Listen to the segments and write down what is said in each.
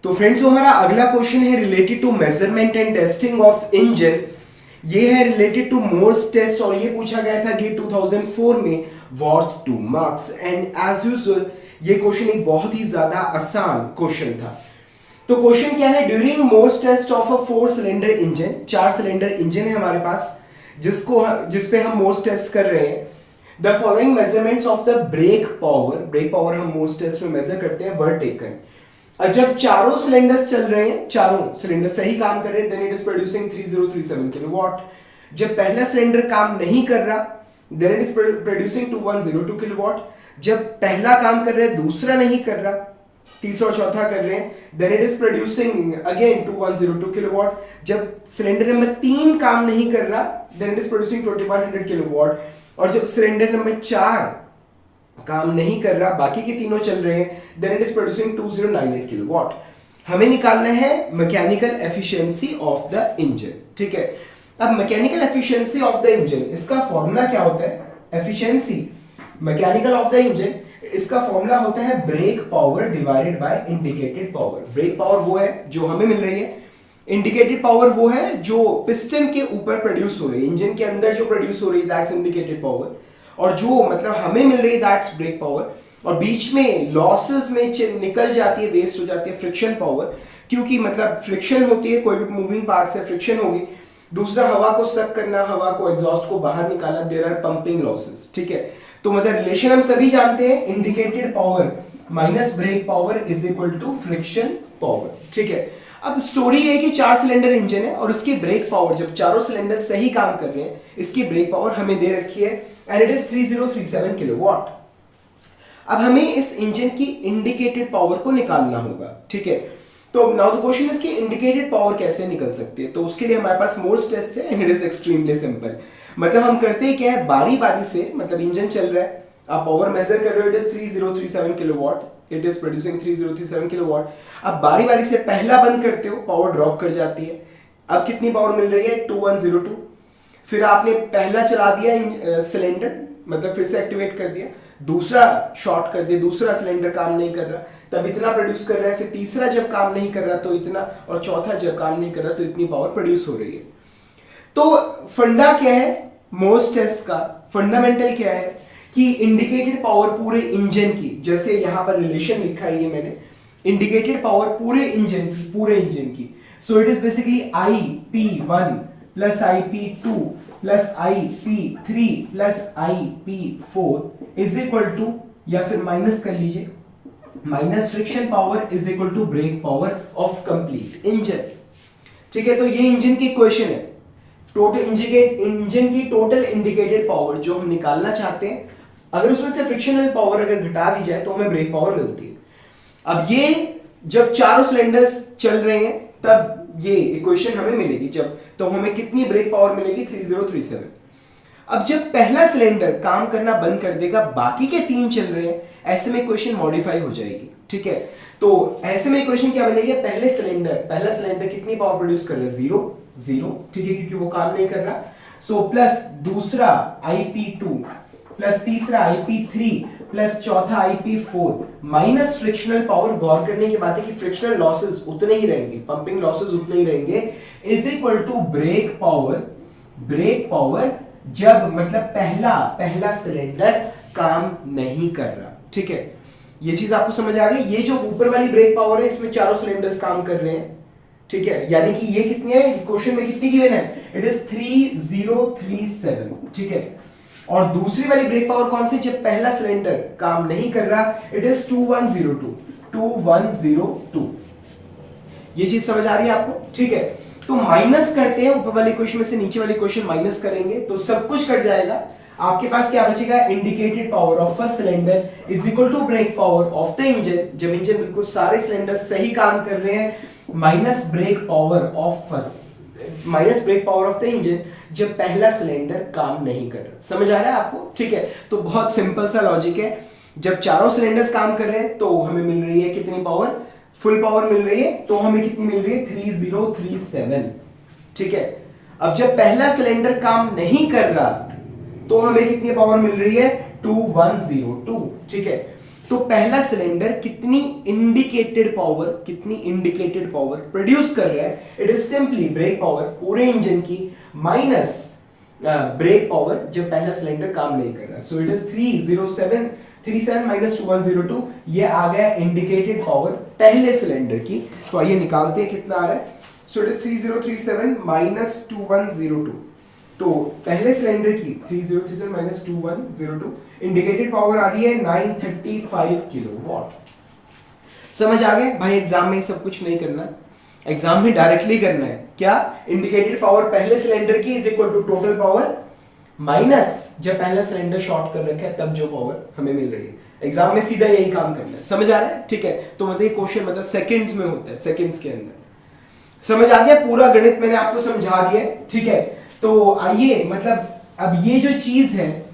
तो फ्रेंड्स, जो हमारा अगला क्वेश्चन है related to measurement and testing of engine, ये है रिलेटेड टू मोर्स टेस्ट और ये पूछा गया था गेट 2004 में worth 2 marks. And as usual ये क्वेश्चन एक बहुत ही ज्यादा आसान क्वेश्चन था। तो क्वेश्चन क्या है, during Morse test of a 4 cylinder engine, 4 cylinder engine है हमारे पास जिस पे हम मोर्स टेस्ट कर रहे हैं। The following measurements of the brake power हम मोर्स टेस्ट में मेजर करते हैं वर टेकन। जब चारों सिलेंडर्स चल रहे हैं, चारों सिलेंडर सही काम कर रहे हैं, then it is producing 3037 kilowatt. जब पहला सिलेंडर काम नहीं कर रहा, then it is producing 2102 kilowatt. जब पहला काम कर रहा है, दूसरा नहीं कर रहा, तीसरा और चौथा कर रहे हैं, then it is producing again 2102 kilowatt. जब सिलेंडर नंबर 3 काम नहीं कर रहा, then it is producing 2100 kilowatt. और जब सिलेंडर नंबर 4 काम नहीं कर रहा, बाकी के तीनों चल रहे हैं, then it is producing 2098 kilowatt. हमें निकालना है mechanical efficiency of the engine. ठीक है, अब mechanical efficiency of the engine, इसका फॉर्मूला क्या होता है? Efficiency mechanical of the engine, इसका फॉर्मूला होता है brake power divided by indicated power. Brake power वो है जो हमें मिल रही है, इंडिकेटेड पावर वो है जो पिस्टन के ऊपर प्रोड्यूस हो रही है, इंजन के अंदर जो प्रोड्यूस हो रही है, दैट्स इंडिकेटेड पावर। और जो मतलब हमें मिल रही है, दैट्स ब्रेक पावर। और बीच में लॉसेस में निकल जाती है, वेस्ट हो जाती है फ्रिक्शन पावर, क्योंकि मतलब फ्रिक्शन होती है, कोई भी मूविंग पार्ट से फ्रिक्शन होगी। दूसरा, हवा को सक करना, हवा को एग्जॉस्ट को बाहर निकालना, देयर आर पंपिंग लॉसेस। ठीक है, तो मतलब रिलेशन हम सभी जानते हैं, indicated power minus brake power is equal to friction power. ठीक है, अब स्टोरी है कि 4 सिलेंडर इंजन है और उसकी ब्रेक पावर, जब चारों सिलेंडर सही काम कर रहे हैं, इसकी ब्रेक पावर हमें दे रखी है एंड इट इज 3037 किलोवाट। अब हमें इस इंजन की इंडिकेटेड पावर को निकालना होगा। ठीक है, तो नाउ द क्वेश्चन इज कि इंडिकेटेड पावर कैसे निकल सकती है। तो उसके लिए हमारे पास मोर्स टेस्ट है and it is extremely simple. मतलब हम करते क्या है, बारी बारी से, मतलब इंजन चल रहा है, आप पावर मेजर कर रहे हो, it is 3037 kilowatt, it is producing 3037 kilowatt. अब बारी बारी से पहला बंद करते हो, पावर ड्रॉप कर जाती है। अब कितनी पावर मिल रही है? 2102। फिर आपने पहला चला दिया सिलेंडर, मतलब फिर से एक्टिवेट कर दिया, दूसरा शॉर्ट कर दिया, दूसरा सिलेंडर काम नहीं कर रहा, तब इतना प्रोड्यूस कर रहा है। फिर तीसरा जब काम नहीं कर रहा तो इतना, और चौथा जब काम नहीं कर रहा तो इतनी पावर प्रोड्यूस हो रही है। तो फंडा क्या है मोर्स टेस्ट का? फंडामेंटल क्या है कि इंडिकेटेड पावर पूरे इंजन की, जैसे यहां पर रिलेशन लिखा है ये मैंने, इंडिकेटेड पावर पूरे इंजन की, so it is basically IP1 plus IP2 plus IP3 plus IP4 is equal to, या फिर माइनस कर लीजिए, minus friction power is equal to brake power of complete engine. ठीक है, तो ये इंजन की इक्वेशन है। टोटल इंजन की टोटल इंडिकेटेड पावर जो हम निकालना चाहते हैं, अगर उसमें से फ्रिक्शनल पावर अगर घटा दी जाए तो हमें ब्रेक पावर मिलती है। अब ये जब चारों सिलेंडर्स चल रहे हैं तब ये इक्वेशन हमें मिलेगी, जब तो हमें कितनी ब्रेक पावर मिलेगी? 3037। अब जब पहला सिलेंडर काम करना बंद कर देगा, बाकी के 3 चल रहे हैं, ऐसे में इक्वेशन मॉडिफाई हो जाएगी। ठीक है, तो ऐसे में इक्वेशन क्या बनेगी? पहला सिलेंडर कितनी पावर प्रोड्यूस कर रहा है? 0। ठीक है, क्योंकि वो काम नहीं कर रहा। सो प्लस दूसरा IP2 प्लस तीसरा IP3 प्लस चौथा IP4 माइनस फ्रिक्शनल पावर। गौर करने की बात है कि फ्रिक्शनल लॉसेस उतने ही रहेंगे, पंपिंग लॉसेस उतने ही रहेंगे, is equal to brake power जब मतलब पहला सिलेंडर काम नहीं कर रहा। ठीक है, ये चीज आपको समझ आ गई। ये जो ऊपर वाली ब्रेक पावर है, इसमें चारों सिलेंडर्स काम कर रहे हैं। ठीक है, यानी कि ये कितनी है? क्वेश्चन में कितनी गिवन है? It is 3037। ठीक है, और दूसरी वाली ब्रेक पावर कौन सी? जब पहला सिलेंडर काम नहीं कर रहा, इट इज 2102। ये चीज समझ आ रही है आपको? ठीक है, तो माइनस करते हैं, ऊपर वाली क्वेश्चन में से नीचे वाली क्वेश्चन माइनस करेंगे तो सब कुछ कट जाएगा। आपके पास क्या बचेगा? Indicated power of first cylinder is equal to brake power of the engine, जब इंजन बिल्कुल सारे सिलेंडर सही काम कर रहे हैं, minus brake power of the engine जब पहला सिलेंडर काम नहीं कर रहा। समझ आ रहा है आपको? ठीक है, तो बहुत सिंपल सा लॉजिक है। जब चारों सिलेंडर्स काम कर रहे हैं तो हमें मिल रही है कितनी पावर? फुल पावर मिल रही है। तो हमें कितनी मिल रही है? 3037। ठीक है, अब जब पहला सिलेंडर काम नहीं कर रहा तो हमें कितनी पावर मिल रही है? 2102। ठीक है, तो पहला सिलेंडर कितनी इंडिकेटेड पावर प्रोड्यूस कर रहा है, it is simply brake power पूरे इंजन की माइनस ब्रेक पावर जब पहला सिलेंडर काम नहीं कर रहा। सो इट इज 30737 माइनस 2102, ये आ गया इंडिकेटेड पावर पहले सिलेंडर की। तो आइए निकालते हैं कितना आ रहा है। सो इट इज 3037 माइनस 2102, तो पहले सिलेंडर की 3037 माइनस 2102 इंडिकेटेड पावर आ रही है 935 किलोवाट। समझ आ गए भाई, एग्जाम में ये सब कुछ नहीं करना, एग्जाम में डायरेक्टली करना है क्या, इंडिकेटेड पावर पहले सिलेंडर की is equal to total power minus जब पहला सिलेंडर शॉर्ट कर रखा है तब जो पावर हमें मिल रही है। एग्जाम में सीधा यही काम करना है, समझ आ रहा है? ठीक है, तो मतलब ये क्वेश्चन मतलब सेकंड्स में होता है, सेकंड्स के अंदर। समझ आ गया, पूरा गणित मैंने आपको समझा दिया है। ठीक है, तो आइए मतलब अब ये जो चीज है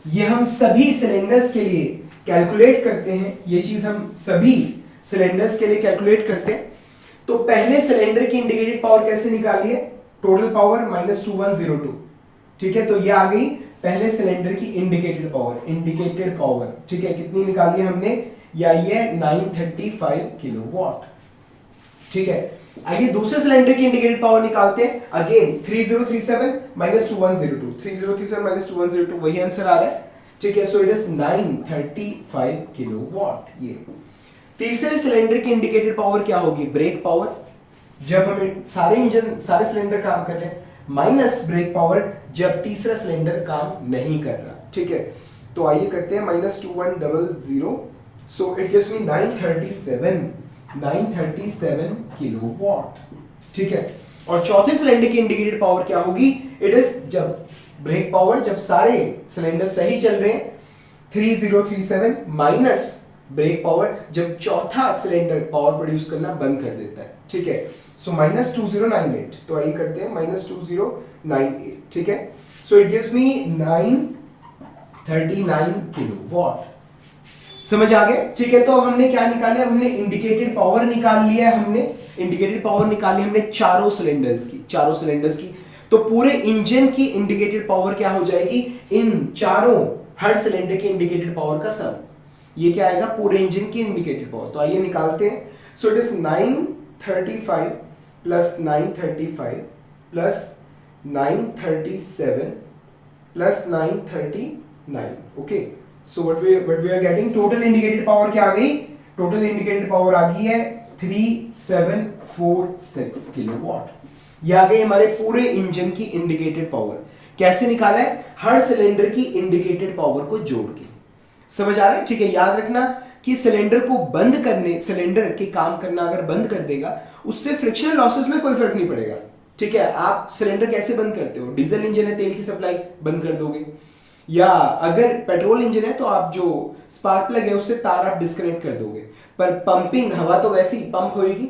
ये हम सभी सिलेंडर्स के लिए कैलकुलेट करते हैं, ये चीज हम सभी सिलेंडर्स के लिए कैलकुलेट करते हैं। तो पहले सिलेंडर की इंडिकेटेड पावर कैसे निकाली है, टोटल पावर माइनस 2102। ठीक है, तो ये आ गई पहले सिलेंडर की इंडिकेटेड पावर। ठीक है, कितनी निकाली है हमने, या ये 935 किलोवाट। ठीक है, आइए दूसरे सिलेंडर की इंडिकेटेड पावर निकालते हैं। अगेन 3037 माइनस 2102, 3037 माइनस 2102 वही आंसर आ रहा है। ठीक है, सो इट इज 935 किलोवाट। ये तीसरे सिलेंडर की इंडिकेटेड पावर क्या होगी, ब्रेक पावर, जब हमें सारे सिलेंडर काम कर रहे हैं, माइनस ब्रेक पावर जब तीसरा सिलेंडर काम नहीं कर रहा। ठीक है, तो आइए करते हैं minus 2100, so it gives me 937 kilowatt. ठीक है, और चौथे सिलेंडर की इंडिकेटेड पावर क्या होगी, इट इज जब ब्रेक पावर जब सारे सिलेंडर सही चल रहे हैं, 3037 माइनस ब्रेक पावर जब चौथा सिलेंडर पावर प्रोड्यूस करना बंद कर देता है। ठीक है, सो माइनस 2098, तो आइए करते हैं माइनस 2098। ठीक है, so it gives me 939 kilowatt. समझ आ गया? ठीक है, तो अब हमने क्या निकाला, हमने इंडिकेटेड पावर निकाल लिया है, हमने चारों सिलेंडर्स की। तो पूरे इंजन की इंडिकेटेड पावर क्या हो जाएगी, इन चारों हर सिलेंडर की इंडिकेटेड पावर का सम, ये क्या आएगा, पूरे इंजन की इंडिकेटेड पावर। तो आइए निकालते हैं। So it is 935 plus 935 plus 937 plus 939। Okay, so what we are getting, total indicated power क्या आ गई, टोटल इंडिकेटेड पावर आ गई है 3746 किलोवाट। ये आ गई हमारे पूरे इंजन की इंडिकेटेड पावर। कैसे निकाला है, हर सिलेंडर की इंडिकेटेड पावर को जोड़ के। समझ आ रहा है? ठीक है, याद रखना कि सिलेंडर के काम करना अगर बंद कर देगा, उससे फ्रिक्शनल लॉसेस में कोई फर्क नहीं पड़ेगा। ठीक है, आप सिलेंडर कैसे बंद करते हो, डीजल इंजन है, तेल की सप्लाई बंद कर दोगे, या अगर पेट्रोल इंजन है तो आप जो स्पार्क प्लग है उससे तार आप डिस्कनेक्ट कर दोगे। पर पंपिंग, हवा तो वैसे ही पंप होएगी।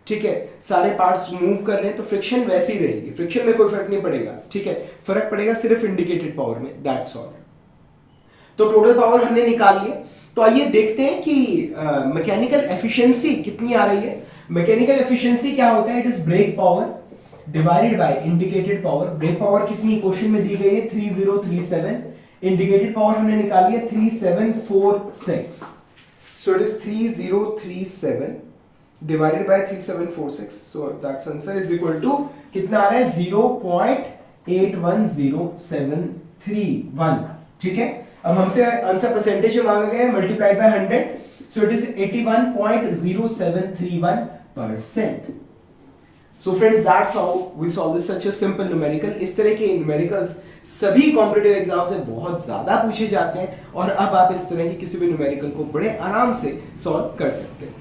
ठीक है, सारे पार्ट्स मूव कर रहे हैं तो फ्रिक्शन वैसे ही रहेगी, फ्रिक्शन में कोई फर्क नहीं पड़ेगा। ठीक है, फर्क पड़ेगा सिर्फ इंडिकेटेड पावर में, दैट्स ऑल। तो टोटल पावर हमने निकाल लिया। तो आइए देखते हैं कि मैकेनिकल एफिशिएंसी कितनी आ रही है। मैकेनिकल एफिशिएंसी क्या होता है, it is brake power divided by indicated power. Brake power कितनी क्वेश्चन में दी गई है, 3037, इंडिकेटेड पावर हमने निकाली है 3746। So it is 3037 divided by 3746, so that's answer is equal to कितना आ रहा है, 0.810731। ठीक है, अब हमसे आंसर परसेंटेज में मांगा गया है, multiplied by 100, so it is 81.0731%। So friends, that's how we solve this such a simple numerical. इस तरह के न्यूमेरिकल्स सभी कॉम्पिटिटिव एग्जाम से बहुत ज्यादा पूछे जाते हैं, और अब आप इस तरह के किसी भी न्यूमेरिकल को बड़े आराम से सॉल्व कर सकते हैं।